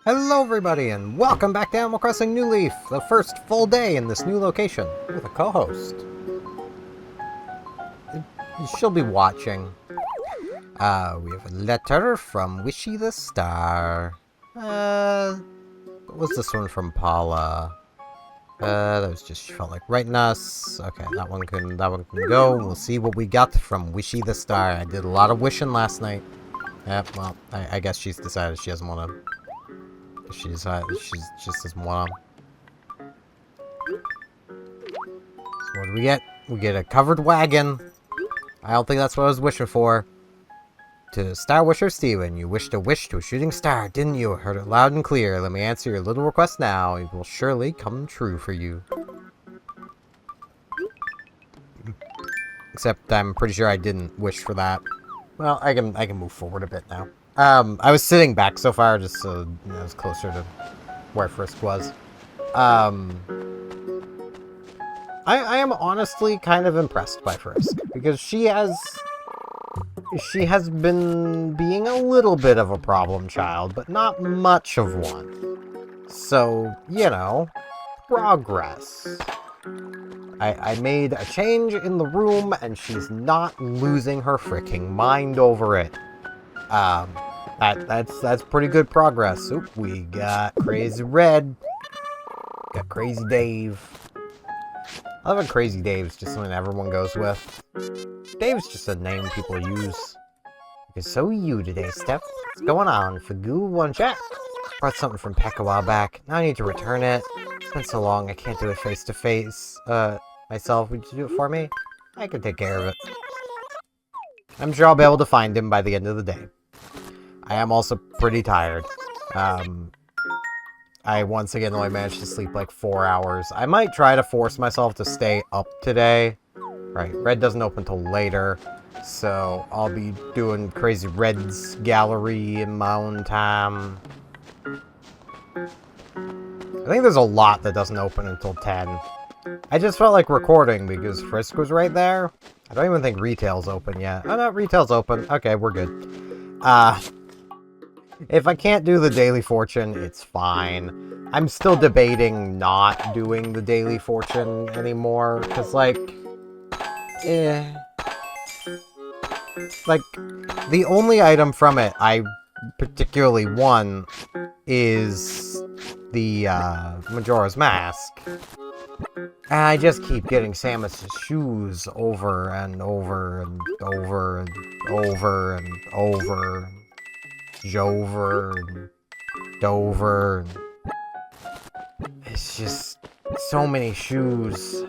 Hello everybody and welcome back to Animal Crossing New Leaf, the first full day in this new location, with a co-host. She'll be watching. We have a letter from Wishy the Star. What was this one from Paula? That was just, she felt like writing us. Okay, that one can go. We'll see what we got from Wishy the Star. I did a lot of wishing last night. Well, I guess she's decided she doesn't want to. She just doesn't want to. So what do we get? We get a covered wagon. I don't think that's what I was wishing for. To Star Wisher Steven, you wished a wish to a shooting star, didn't you? Heard it loud and clear. Let me answer your little request now. It will surely come true for you. Except I'm pretty sure I didn't wish for that. Well, I can move forward a bit now. I was sitting back so far just so I was closer to where Frisk was. I am honestly kind of impressed by Frisk because she has been being a little bit of a problem child, but not much of one. So, you know, progress. I made a change in the room and she's not losing her freaking mind over it. That's pretty good progress. Oop, we got Crazy Red. Got Crazy Dave. I love how Crazy Dave's just something everyone goes with. Dave's just a name people use. It's so you today, Steph. What's going on? For Goo One Chat. Brought something from Peck a while back. Now I need to return it. It's been so long I can't do it face to face. Myself, would you do it for me? I can take care of it. I'm sure I'll be able to find him by the end of the day. I am also pretty tired. I once again only managed to sleep like 4 hours. I might try to force myself to stay up today. Right, Red doesn't open till later, so I'll be doing Crazy Red's gallery in my own time. I think there's a lot that doesn't open until 10. I just felt like recording because Frisk was right there. I don't even think retail's open yet. Oh no, retail's open. Okay, we're good. If I can't do the Daily Fortune, it's fine. I'm still debating not doing the Daily Fortune anymore, because, like, the only item from it I particularly won is the, Majora's Mask. And I just keep getting Samus's shoes over and over and over and over and over. Jover and Dover. And it's just so many shoes.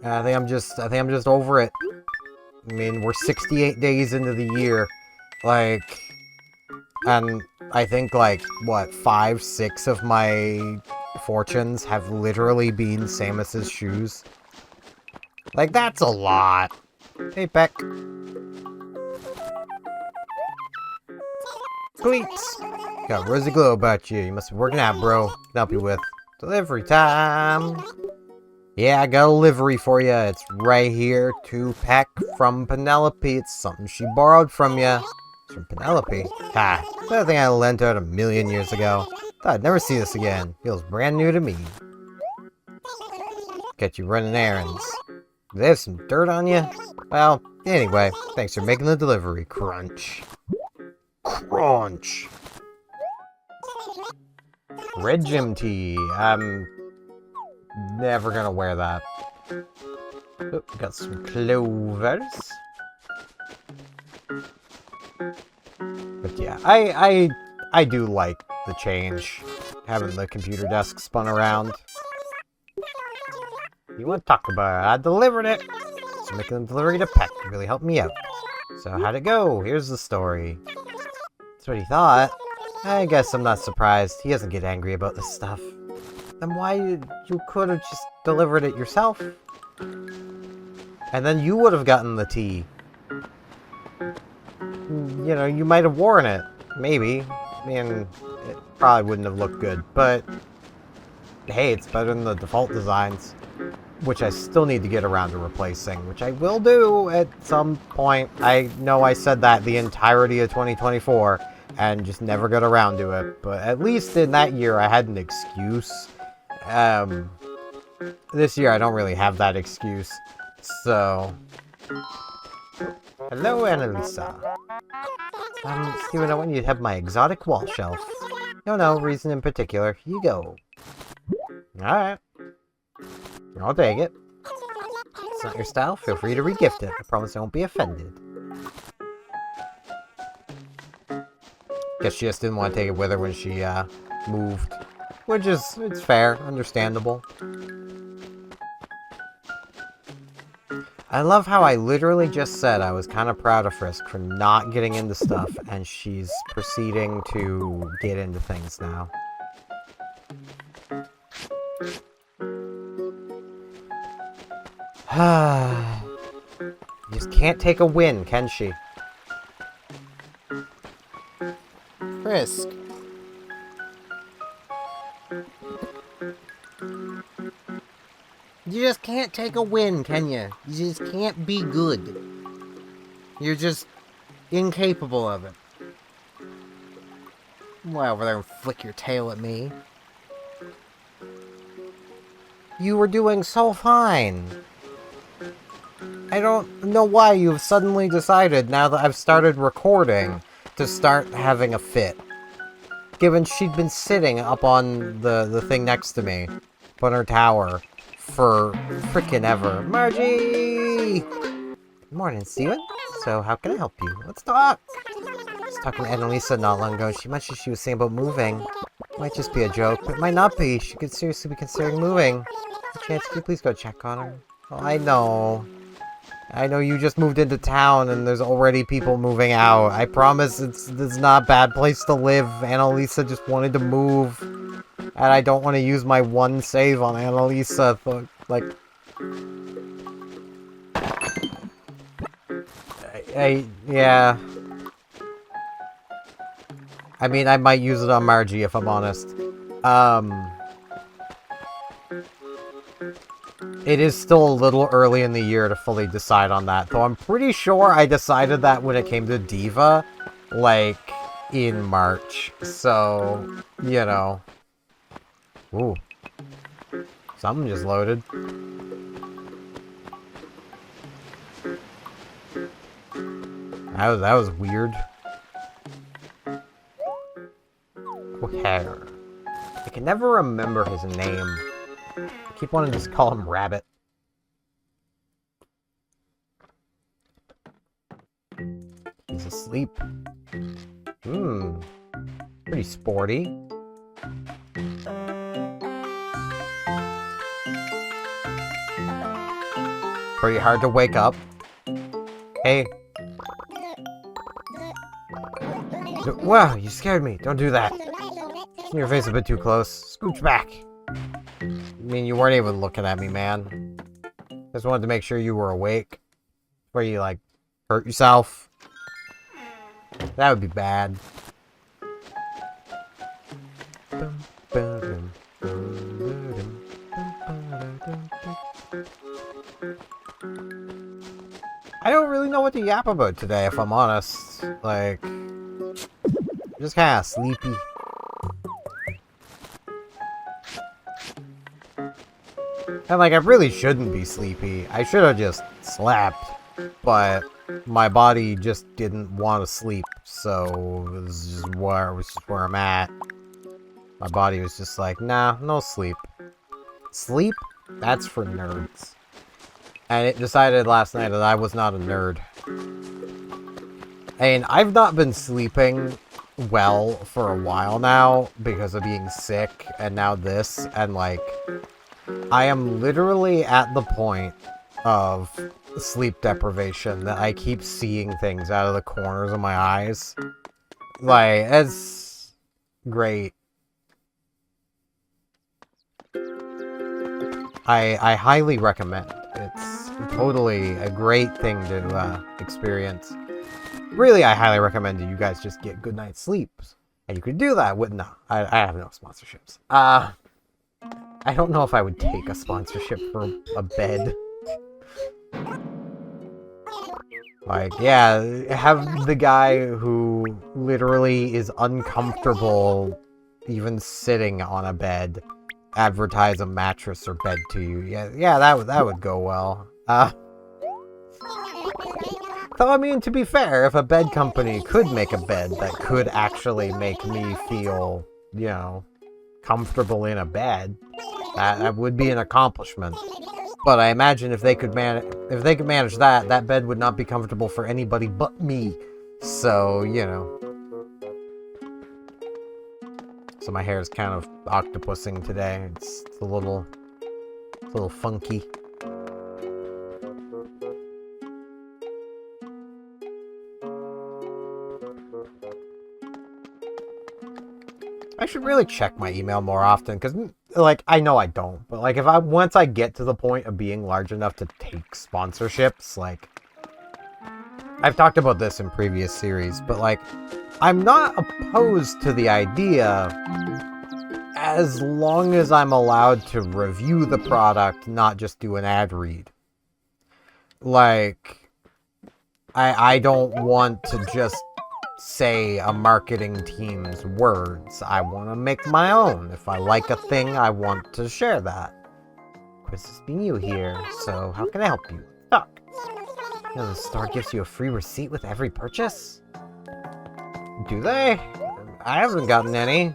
I think I'm just over it. I mean, we're 68 days into the year. Like, and I think like, what, 5, 6 of my fortunes have literally been Samus's shoes. Like, that's a lot. Hey, Peck. Cleats! Got a rosy glow about you. You must be working out, bro. Can help you with delivery time. Yeah, I got a livery for you. It's right here. 2 Peck from Penelope. It's something she borrowed from you. It's from Penelope. Ha! That thing I lent out 1,000,000 years ago. Thought I'd never see this again. Feels brand new to me. Get you running errands. Do they have some dirt on you? Well, anyway, thanks for making the delivery, Crunch. Crunch! Red gym tee. I'm never gonna wear that. Oh, got some clovers. But yeah, I do like the change. Having the computer desk spun around. You want to talk about it? I delivered it! So making the delivery to Peck really helped me out. So how'd it go? Here's the story. That's what he thought. I guess I'm not surprised. He doesn't get angry about this stuff. Then why you could have just delivered it yourself? And then you would have gotten the tea. You know, you might have worn it. Maybe. I mean, it probably wouldn't have looked good, but hey, it's better than the default designs, which I still need to get around to replacing, which I will do at some point. I know I said that the entirety of 2024, and just never got around to it. But at least in that year, I had an excuse. This year, I don't really have that excuse. So... Hello, Annalisa. Steven, I want you to have my exotic wall shelf. No reason in particular. Here you go. Alright. I'll take it. It's not your style, feel free to regift it. I promise I won't be offended. Guess she just didn't want to take it with her when she, moved. Which is, it's fair, understandable. I love how I literally just said I was kind of proud of Frisk for not getting into stuff, and she's proceeding to get into things now. Just can't take a win, can she? Frisk. You just can't take a win, can you? You just can't be good. You're just incapable of it. Why over there and flick your tail at me? You were doing so fine. I don't know why you've suddenly decided, now that I've started recording, to start having a fit. Given she'd been sitting up on the thing next to me, up on her tower, for frickin' ever. Margie! Good morning, Steven. So, how can I help you? Let's talk! I was talking to Annalisa not long ago. She mentioned she was saying about moving. Might just be a joke, but it might not be. She could seriously be considering moving. Chance, could you please go check on her? Oh, I know. I know you just moved into town and there's already people moving out. I promise it's not a bad place to live. Annalisa just wanted to move. And I don't want to use my one save on Annalisa. Like... yeah. I mean, I might use it on Margie if I'm honest. It is still a little early in the year to fully decide on that, though I'm pretty sure I decided that when it came to Diva, like, in March. So, you know. Ooh. Something just loaded. That was weird. Hair. I can never remember his name. I keep wanting to just call him Rabbit. He's asleep. Pretty sporty. Pretty hard to wake up. Hey. Wow, you scared me. Don't do that. Your face a bit too close. Scooch back. I mean, you weren't even looking at me, man. Just wanted to make sure you were awake. Where you, like, hurt yourself. That would be bad. I don't really know what to yap about today, if I'm honest. Like, just kind of sleepy. And, like, I really shouldn't be sleepy. I should have just slept. But my body just didn't want to sleep. So, this is just where I'm at. My body was just like, nah, no sleep. Sleep? That's for nerds. And it decided last night that I was not a nerd. And I've not been sleeping well for a while now because of being sick and now this. And, like, I am literally at the point of sleep deprivation that I keep seeing things out of the corners of my eyes. Like, it's great. I highly recommend. It's totally a great thing to experience. Really, I highly recommend that you guys just get good night's sleep. And you could do that with... No, I have no sponsorships. I don't know if I would take a sponsorship for a bed. Like, yeah, have the guy who literally is uncomfortable even sitting on a bed advertise a mattress or bed to you. Yeah, that would go well. Though, I mean, to be fair, if a bed company could make a bed that could actually make me feel, you know, comfortable in a bed, that would be an accomplishment. But I imagine if they could manage that, that bed would not be comfortable for anybody but me. So, you know. So my hair is kind of octopusing today. It's a little funky. I should really check my email more often, because, like, I know I don't, but, like, once I get to the point of being large enough to take sponsorships, like, I've talked about this in previous series, but, like, I'm not opposed to the idea as long as I'm allowed to review the product, not just do an ad read. Like, I don't want to just say a marketing team's words. I want to make my own. If I like a thing, I want to share that. Chris has been new here, so how can I help you? Talk. You know, the store gives you a free receipt with every purchase? Do they? I haven't gotten any.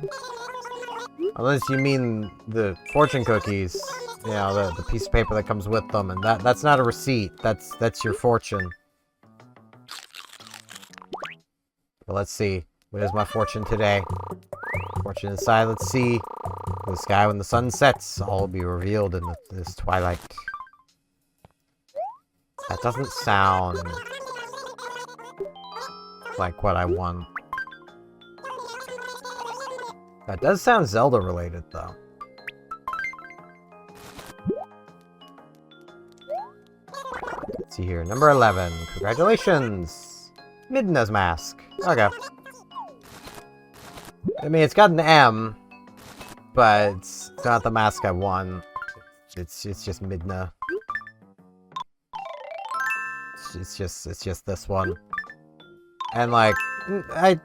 Unless you mean the fortune cookies. You know, the piece of paper that comes with them, and that's not a receipt. That's your fortune. But let's see. What is my fortune today? Fortune inside, let's see. The sky when the sun sets, all will be revealed in this twilight. That doesn't sound like what I want. That does sound Zelda related, though. Let's see here. Number 11. Congratulations! Midna's mask. Okay. I mean, it's got an M, but it's not the mask I want. It's just Midna. It's just this one. And, like, I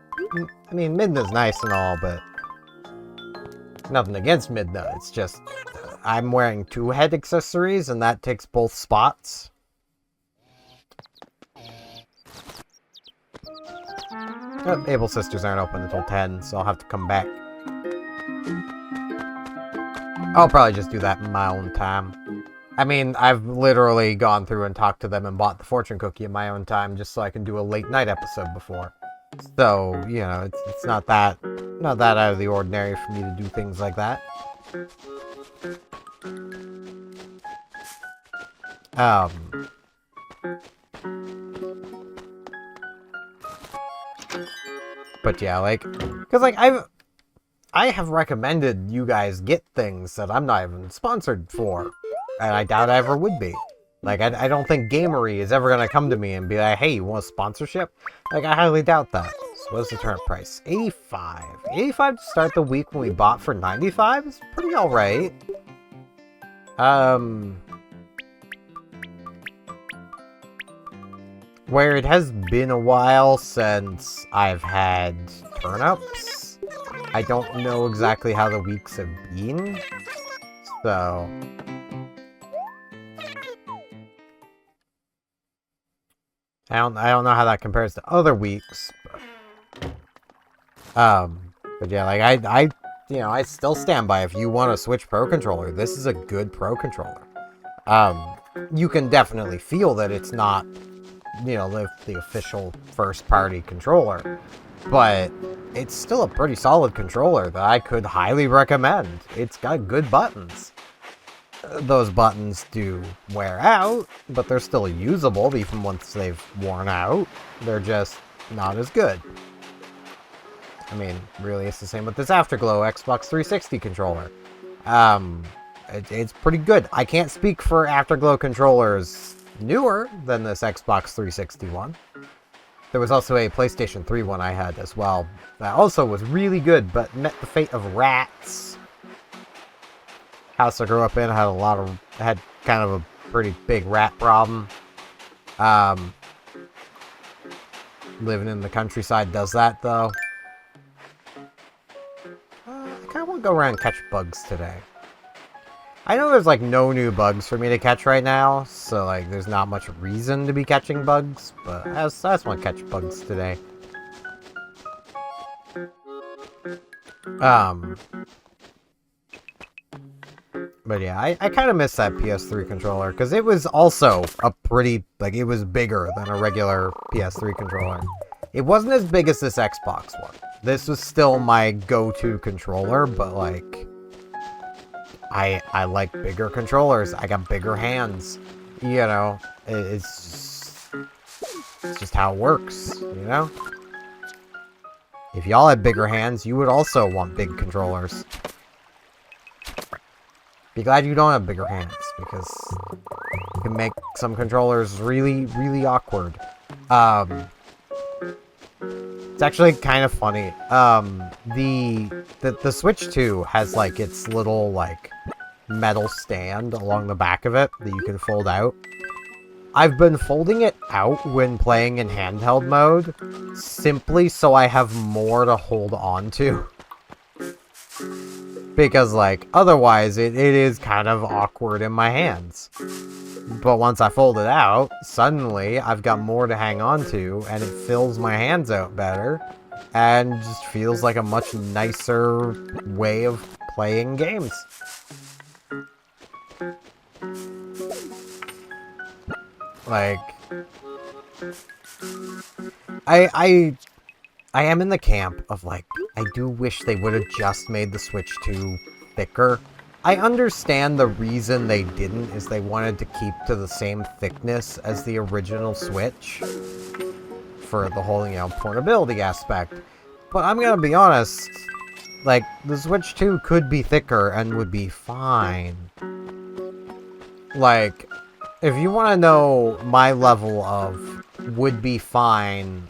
mean, Midna's nice and all, but nothing against Midna. It's just I'm wearing 2 head accessories, and that takes both spots. Able Sisters aren't open until 10, so I'll have to come back. I'll probably just do that in my own time. I mean, I've literally gone through and talked to them and bought the fortune cookie in my own time just so I can do a late night episode before. So, you know, it's not that out of the ordinary for me to do things like that. But yeah, like, because, like, I have recommended you guys get things that I'm not even sponsored for, and I doubt I ever would be. Like, I don't think Gamery is ever going to come to me and be like, hey, you want a sponsorship? Like, I highly doubt that. So what's the turnip price? 85. 85 to start the week when we bought for 95 is pretty alright. Where it has been a while since I've had turnips, I don't know exactly how the weeks have been, so I don't know how that compares to other weeks, but yeah, like I still stand by, if you want a Switch Pro controller, this is a good Pro controller. You can definitely feel that it's not, you know, the official first-party controller, but it's still a pretty solid controller that I could highly recommend. It's got good buttons. Those buttons do wear out, but they're still usable even once they've worn out. They're just not as good. I mean, really, it's the same with this Afterglow Xbox 360 controller. It's pretty good. I can't speak for Afterglow controllers newer than this Xbox 360 one. There was also a PlayStation 3 one I had as well. That also was really good, but met the fate of rats. House I grew up in had kind of a pretty big rat problem. living in the countryside does that, though. I kind of want to go around and catch bugs today. I know there's, like, no new bugs for me to catch right now, so, like, there's not much reason to be catching bugs, but I just want to catch bugs today. But yeah, I kind of miss that PS3 controller, because it was also a pretty, like, it was bigger than a regular PS3 controller. It wasn't as big as this Xbox one. This was still my go-to controller, but, like, I like bigger controllers. I got bigger hands. You know, it's just how it works, you know? If y'all had bigger hands, you would also want big controllers. Be glad you don't have bigger hands, because it can make some controllers really, really awkward. It's actually kind of funny. The Switch 2 has, like, its little, like, metal stand along the back of it that you can fold out. I've been folding it out when playing in handheld mode, simply so I have more to hold on to. Because, like, otherwise it is kind of awkward in my hands. But once I fold it out, suddenly I've got more to hang on to, and it fills my hands out better, and just feels like a much nicer way of playing games. Like, I am in the camp of, like, I do wish they would have just made the Switch 2 thicker. I understand the reason they didn't is they wanted to keep to the same thickness as the original Switch for the whole, you know, portability aspect. But I'm gonna be honest, like, the Switch 2 could be thicker and would be fine. Like, if you want to know my level of would be fine,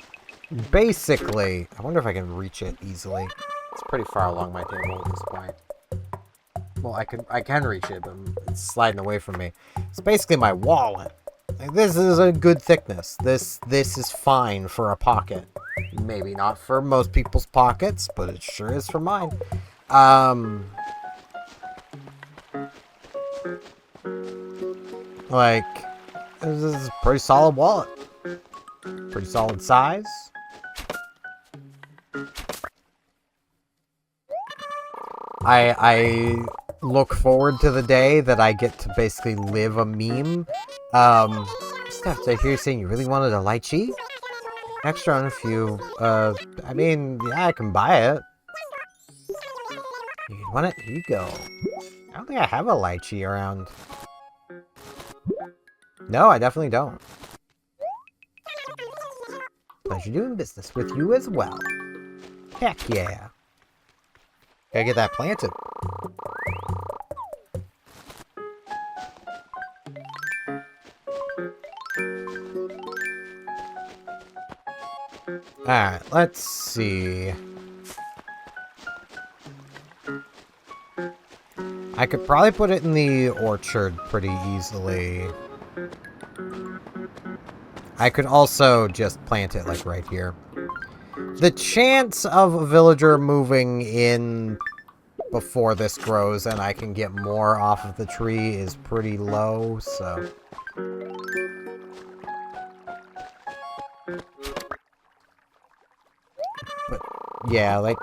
basically, I wonder if I can reach it easily. It's pretty far along my table at this point. Well, I can reach it, but it's sliding away from me. It's basically my wallet. Like, this is a good thickness. This is fine for a pocket. Maybe not for most people's pockets, but it sure is for mine. Like, this is a pretty solid wallet. Pretty solid size. I look forward to the day that I get to basically live a meme. Steph, did I hear you saying you really wanted a lychee? Extra on a few. I mean, yeah, I can buy it. You want it? Here you go. I don't think I have a lychee around. No, I definitely don't. Pleasure doing business with you as well. Heck yeah. Gotta get that planted. Alright, let's see. I could probably put it in the orchard pretty easily. I could also just plant it, like, right here. The chance of a villager moving in before this grows and I can get more off of the tree is pretty low, so... But, yeah, like...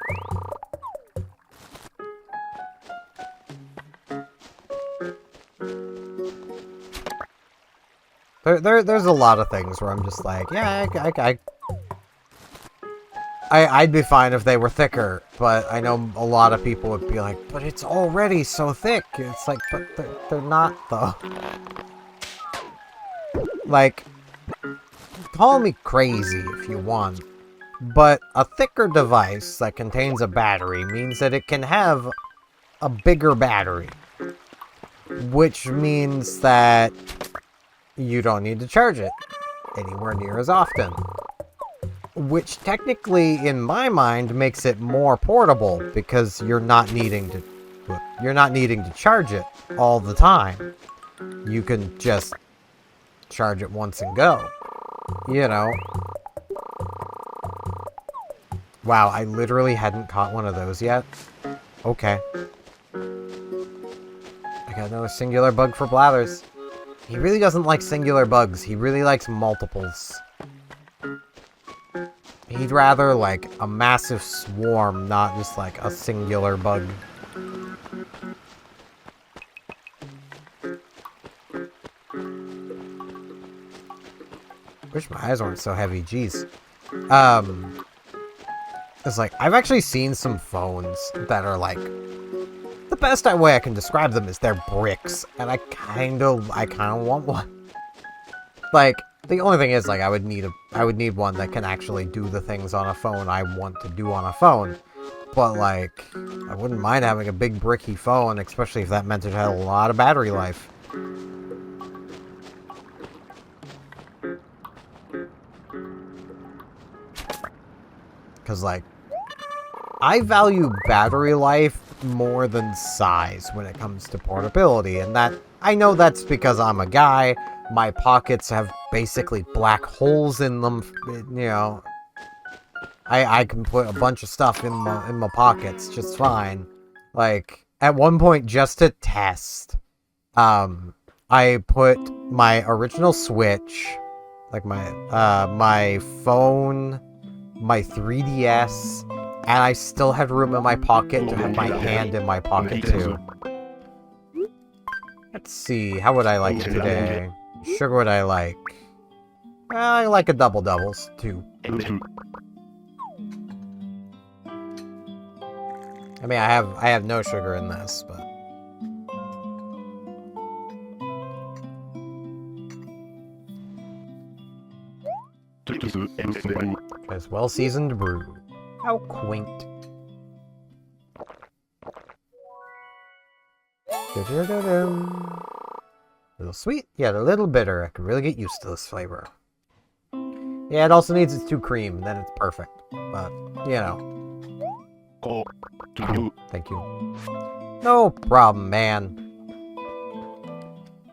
There's a lot of things where I'm just like, yeah, I'd be fine if they were thicker, but I know a lot of people would be like, but it's already so thick. It's like, but they're not, though. Like, call me crazy if you want, but a thicker device that contains a battery means that it can have a bigger battery, which means that you don't need to charge it anywhere near as often. Which technically, in my mind, makes it more portable because you're not needing to charge it all the time. You can just charge it once and go. You know. Wow, I literally hadn't caught one of those yet. Okay. I got another singular bug for Blathers. He really doesn't like singular bugs. He really likes multiples. He'd rather, like, a massive swarm, not just, like, a singular bug. Wish my eyes weren't so heavy, jeez. It's like, I've actually seen some phones that are, like, the best way I can describe them is they're bricks, and I kind of want one. Like, the only thing is, like, I would need one that can actually do the things on a phone I want to do on a phone. But, like, I wouldn't mind having a big bricky phone, especially if that meant it had a lot of battery life. Because, like, I value battery life more than size when it comes to portability, and that, I know that's because I'm a guy, my pockets have basically black holes in them, you know. I can put a bunch of stuff in my pockets just fine. Like, at one point, just to test, I put my original Switch, like my phone, my 3DS, and I still had room in my pocket to have my hand in my pocket too. Let's see, how would I like it today? Sugar would I like? I like a double-doubles, too. I mean, I have no sugar in this, but... As well-seasoned brew. How quaint. A little sweet, yet a little bitter. I could really get used to this flavor. Yeah, it also needs its 2 cream, then it's perfect. But, you know. Thank you. No problem, man.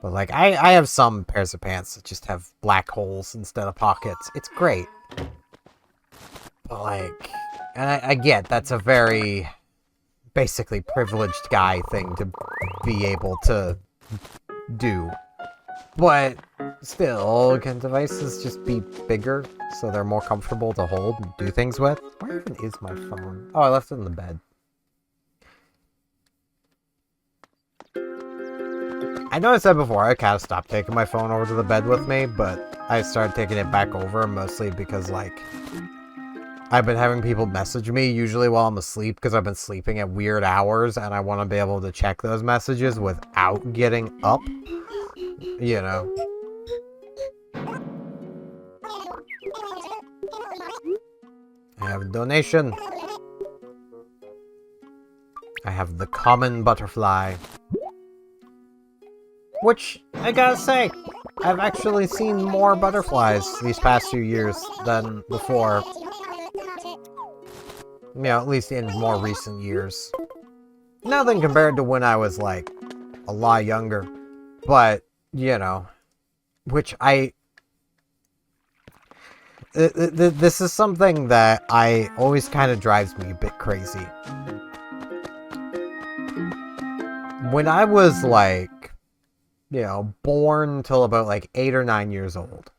But, like, I have some pairs of pants that just have black holes instead of pockets. It's great. But, like, and I get that's a very basically privileged guy thing to be able to do. But still, can devices just be bigger so they're more comfortable to hold and do things with? Where even is my phone? Oh, I left it in the bed. I know I said before I kind of stopped taking my phone over to the bed with me, but I started taking it back over mostly because, like, I've been having people message me usually while I'm asleep because I've been sleeping at weird hours and I want to be able to check those messages without getting up. You know. I have a donation. I have the common butterfly. Which, I gotta say, I've actually seen more butterflies these past few years than before. You know, at least in more recent years. Nothing compared to when I was, like, a lot younger. But, you know, which this is something that always kind of drives me a bit crazy. When I was, like, you know, born till about, like, 8 or 9 years old,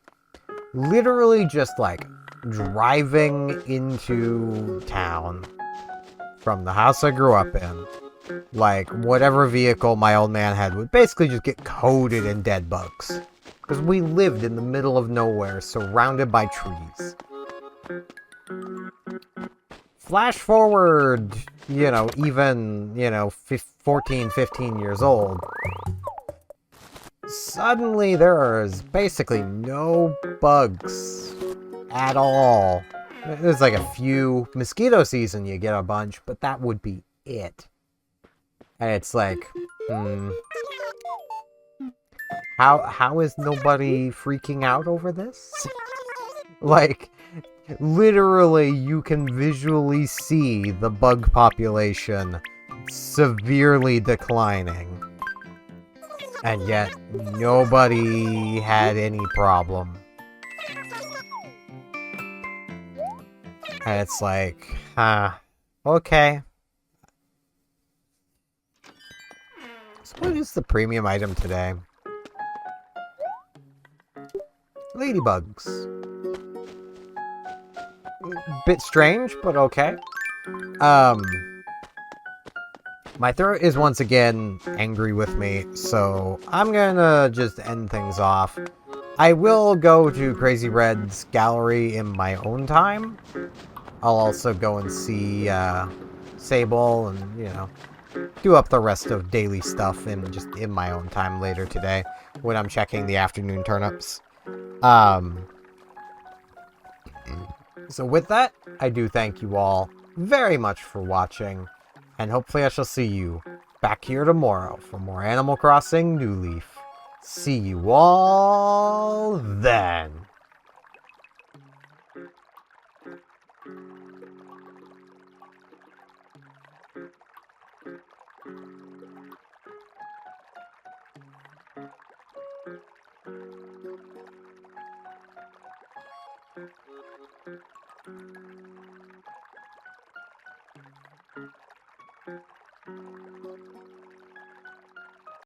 literally just, like, driving into town from the house I grew up in, like, whatever vehicle my old man had would basically just get coated in dead bugs. Because we lived in the middle of nowhere, surrounded by trees. Flash forward, you know, even, you know, 14, 15 years old. Suddenly there is basically no bugs at all. There's like a few. Mosquito season you get a bunch, but that would be it. And it's like, how is nobody freaking out over this? Like, literally you can visually see the bug population severely declining. And yet, nobody had any problem. And it's like, Okay. So what is the premium item today? Ladybugs. Bit strange, but okay. My throat is once again angry with me, so I'm gonna just end things off. I will go to Crazy Red's gallery in my own time. I'll also go and see Sable and, you know, do up the rest of daily stuff in my own time later today when I'm checking the afternoon turnips. So with that, I do thank you all very much for watching, and hopefully I shall see you back here tomorrow for more Animal Crossing New Leaf. See you all then.